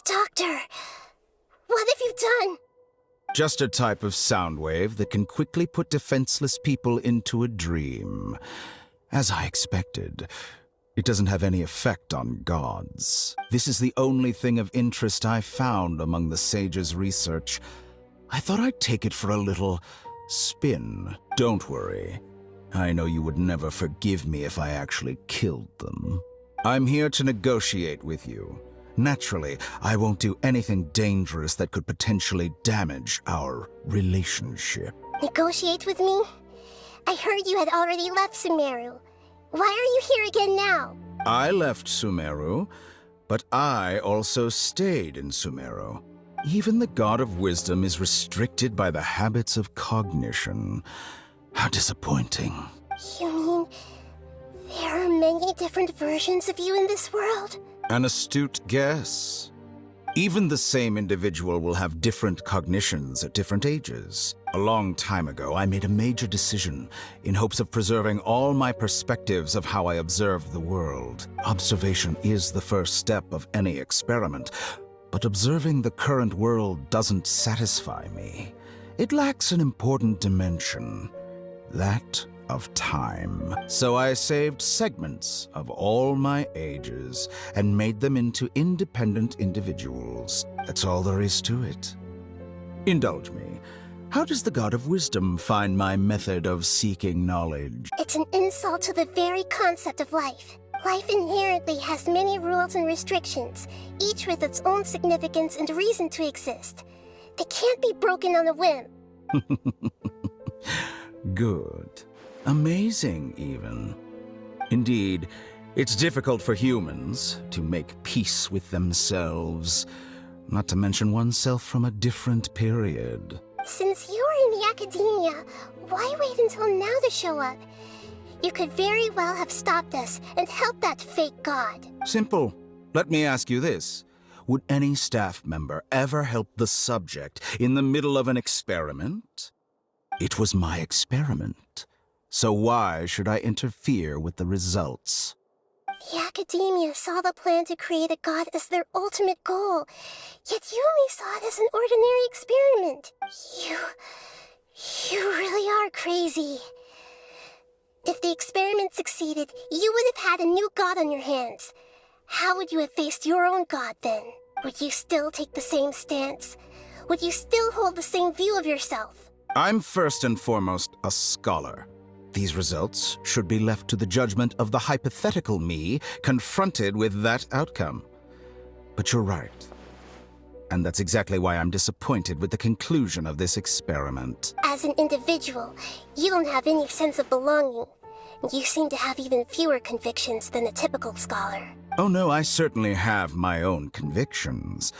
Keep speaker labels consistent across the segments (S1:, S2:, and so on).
S1: Doctor, what have you done?
S2: Just a type of sound wave that can quickly put defenseless people into a dream. As I expected, it doesn't have any effect on gods. This is the only thing of interest I found among the sage's research. I thought I'd take it for a little spin. Don't worry. I know you would never forgive me if I actually killed them. I'm here to negotiate with you. Naturally, I won't do anything dangerous that could potentially damage our relationship.
S1: Negotiate with me? I heard you had already left Sumeru. Why are you here again now?
S2: I left Sumeru, but I also stayed in Sumeru. Even the God of Wisdom is restricted by the habits of cognition. How disappointing.
S1: You mean there are many different versions of you in this world?
S2: An astute guess. Even the same individual will have different cognitions at different ages. A long time ago, I made a major decision in hopes of preserving all my perspectives of how I observe the world. Observation is the first step of any experiment, but observing the current world doesn't satisfy me. It lacks an important dimension, that of time. So I saved segments of all my ages and made them into independent individuals. That's all there is to it. Indulge me. How does the God of Wisdom find my method of seeking knowledge?
S1: It's an insult to the very concept of life. Life inherently has many rules and restrictions, each with its own significance and reason to exist. They can't be broken on a whim.
S2: Good. Amazing, even. Indeed, it's difficult for humans to make peace with themselves, not to mention oneself from a different period.
S1: Since you're in the academia, why wait until now to show up? You could very well have stopped us and helped that fake god.
S2: Simple. Let me ask you this. Would any staff member ever help the subject in the middle of an experiment? It was my experiment. So why should I interfere with the results?
S1: The academia saw the plan to create a god as their ultimate goal, yet you only saw it as an ordinary experiment. You really are crazy. If the experiment succeeded, you would have had a new god on your hands. How would you have faced your own god then? Would you still take the same stance? Would you still hold the same view of yourself?
S2: I'm first and foremost a scholar. These results should be left to the judgment of the hypothetical me confronted with that outcome. But you're right. And that's exactly why I'm disappointed with the conclusion of this experiment.
S1: As an individual, you don't have any sense of belonging. You seem to have even fewer convictions than a typical scholar.
S2: Oh no, I certainly have my own convictions.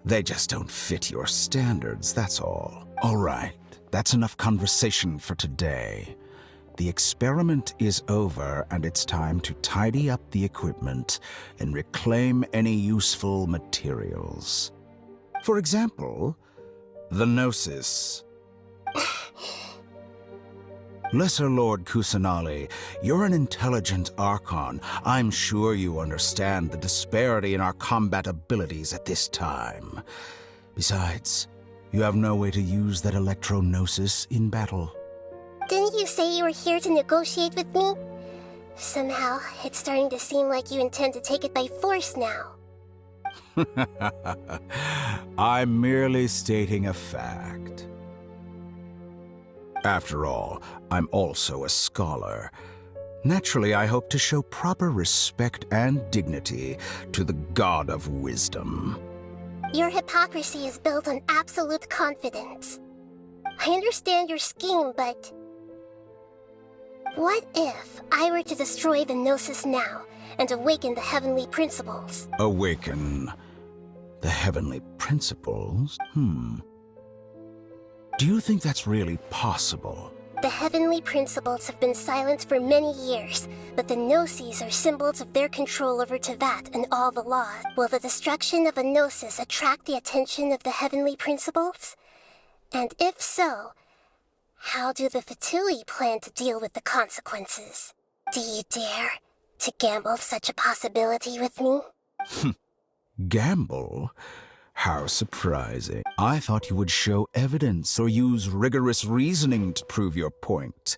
S2: They just don't fit your standards, that's all. All right, that's enough conversation for today. The experiment is over, and it's time to tidy up the equipment and reclaim any useful materials. For example, the Gnosis. Lesser Lord Kusanali, you're an intelligent Archon. I'm sure you understand the disparity in our combat abilities at this time. Besides, you have no way to use that Electro-Gnosis in battle.
S1: Didn't you say you were here to negotiate with me? Somehow, it's starting to seem like you intend to take it by force now.
S2: I'm merely stating a fact. After all, I'm also a scholar. Naturally, I hope to show proper respect and dignity to the God of Wisdom.
S1: Your hypocrisy is built on absolute confidence. I understand your scheme, but what if I were to destroy the Gnosis now and awaken the heavenly principles?
S2: Awaken the heavenly principles? Do you think that's really possible?
S1: The heavenly principles have been silent for many years, but the Gnosis are symbols of their control over Tevat and all the laws. Will the destruction of a Gnosis attract the attention of the heavenly principles? And if so, how do the Fatui plan to deal with the consequences? Do you dare to gamble such a possibility with me?
S2: Gamble? How surprising. I thought you would show evidence or use rigorous reasoning to prove your point.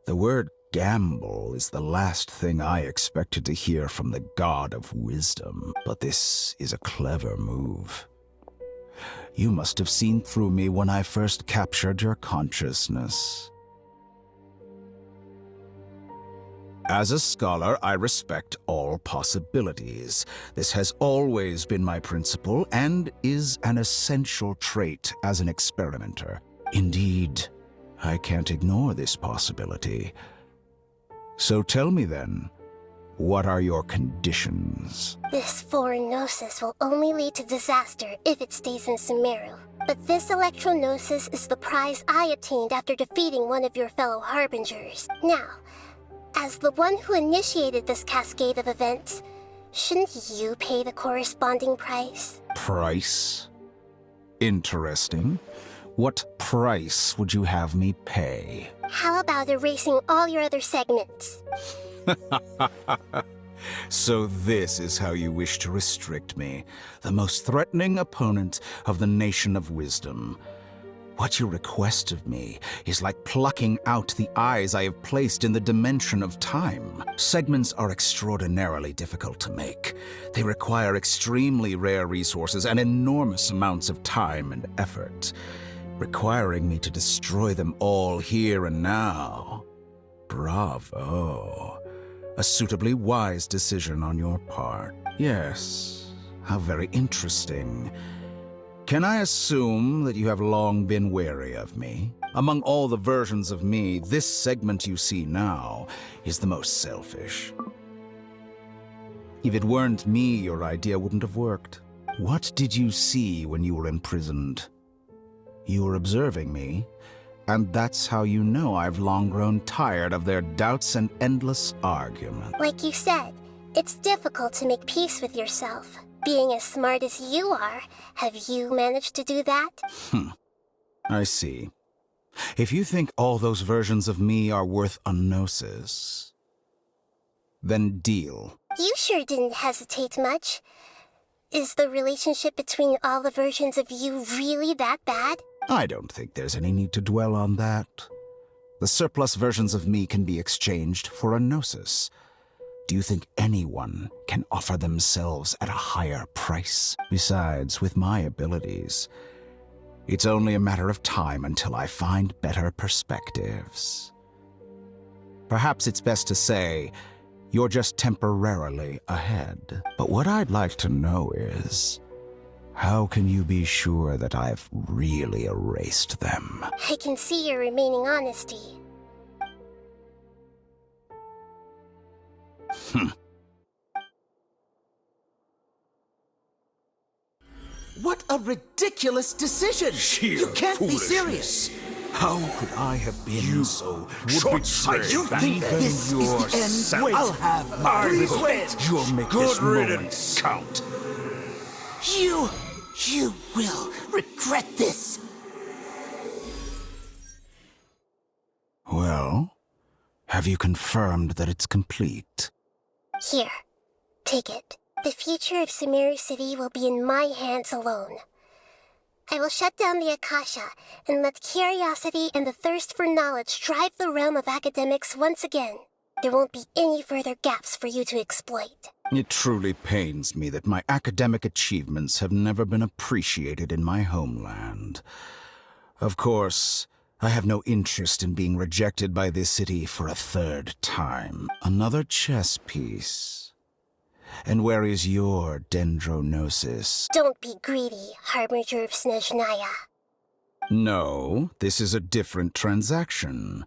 S2: The word gamble is the last thing I expected to hear from the God of Wisdom. But this is a clever move. You must have seen through me when I first captured your consciousness. As a scholar, I respect all possibilities. This has always been my principle and is an essential trait as an experimenter. Indeed, I can't ignore this possibility. So tell me then, what are your conditions?
S1: This foreign gnosis will only lead to disaster if it stays in Sumeru. But this electro-gnosis is the prize I obtained after defeating one of your fellow harbingers. Now, as the one who initiated this cascade of events, shouldn't you pay the corresponding price?
S2: Price? Interesting. What price would you have me pay?
S1: How about erasing all your other segments?
S2: So this is how you wish to restrict me, the most threatening opponent of the Nation of Wisdom. What you request of me is like plucking out the eyes I have placed in the dimension of time. Segments are extraordinarily difficult to make. They require extremely rare resources and enormous amounts of time and effort, requiring me to destroy them all here and now. Bravo. A suitably wise decision on your part. Yes, how very interesting. Can I assume that you have long been wary of me? Among all the versions of me, this segment you see now is the most selfish. If it weren't me, your idea wouldn't have worked. What did you see when you were imprisoned? You were observing me, and that's how you know I've long grown tired of their doubts and endless argument.
S1: Like you said, it's difficult to make peace with yourself. Being as smart as you are, have you managed to do that?
S2: I see. If you think all those versions of me are worth a gnosis, then deal.
S1: You sure didn't hesitate much. Is the relationship between all the versions of you really that bad?
S2: I don't think there's any need to dwell on that. The surplus versions of me can be exchanged for a gnosis. Do you think anyone can offer themselves at a higher price? Besides, with my abilities, it's only a matter of time until I find better perspectives. Perhaps it's best to say, you're just temporarily ahead. But what I'd like to know is, how can you be sure that I've really erased them?
S1: I can see your remaining honesty.
S3: What a ridiculous decision! You can't be serious!
S2: How could I have been so short-sighted?
S3: You think this is the end? I'll have my revenge!
S2: You'll make this moment count.
S3: You will regret this!
S2: Well, have you confirmed that it's complete?
S1: Here, take it. The future of Sumeru City will be in my hands alone. I will shut down the Akasha and let curiosity and the thirst for knowledge drive the realm of academics once again. There won't be any further gaps for you to exploit.
S2: It truly pains me that my academic achievements have never been appreciated in my homeland. Of course, I have no interest in being rejected by this city for a third time. Another chess piece. And where is your dendrognosis?
S1: Don't be greedy, Harbinger of Snezhnaya.
S2: No, this is a different transaction.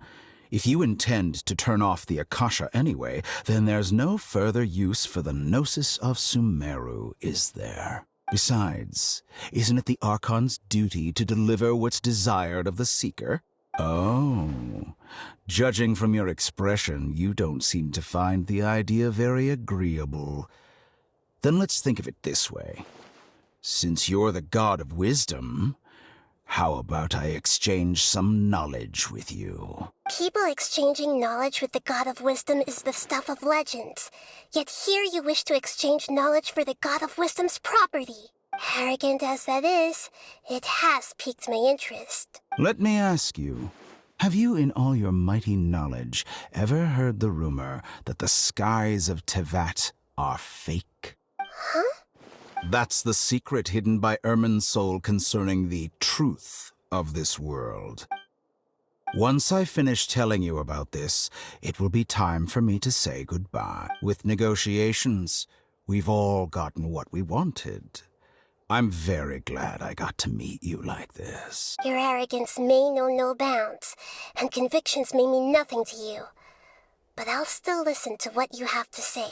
S2: If you intend to turn off the Akasha anyway, then there's no further use for the Gnosis of Sumeru, is there? Besides, isn't it the Archon's duty to deliver what's desired of the Seeker? Oh, judging from your expression, you don't seem to find the idea very agreeable. Then let's think of it this way. Since you're the God of Wisdom, how about I exchange some knowledge with you?
S1: People exchanging knowledge with the God of Wisdom is the stuff of legends. Yet here you wish to exchange knowledge for the God of Wisdom's property. Arrogant as that is, it has piqued my interest.
S2: Let me ask you, have you in all your mighty knowledge ever heard the rumor that the skies of Tevat are fake?
S1: Huh?
S2: That's the secret hidden by Irminsul concerning the truth of this world. Once I finish telling you about this, it will be time for me to say goodbye. With negotiations, we've all gotten what we wanted. I'm very glad I got to meet you like this.
S1: Your arrogance may know no bounds, and convictions may mean nothing to you. But I'll still listen to what you have to say.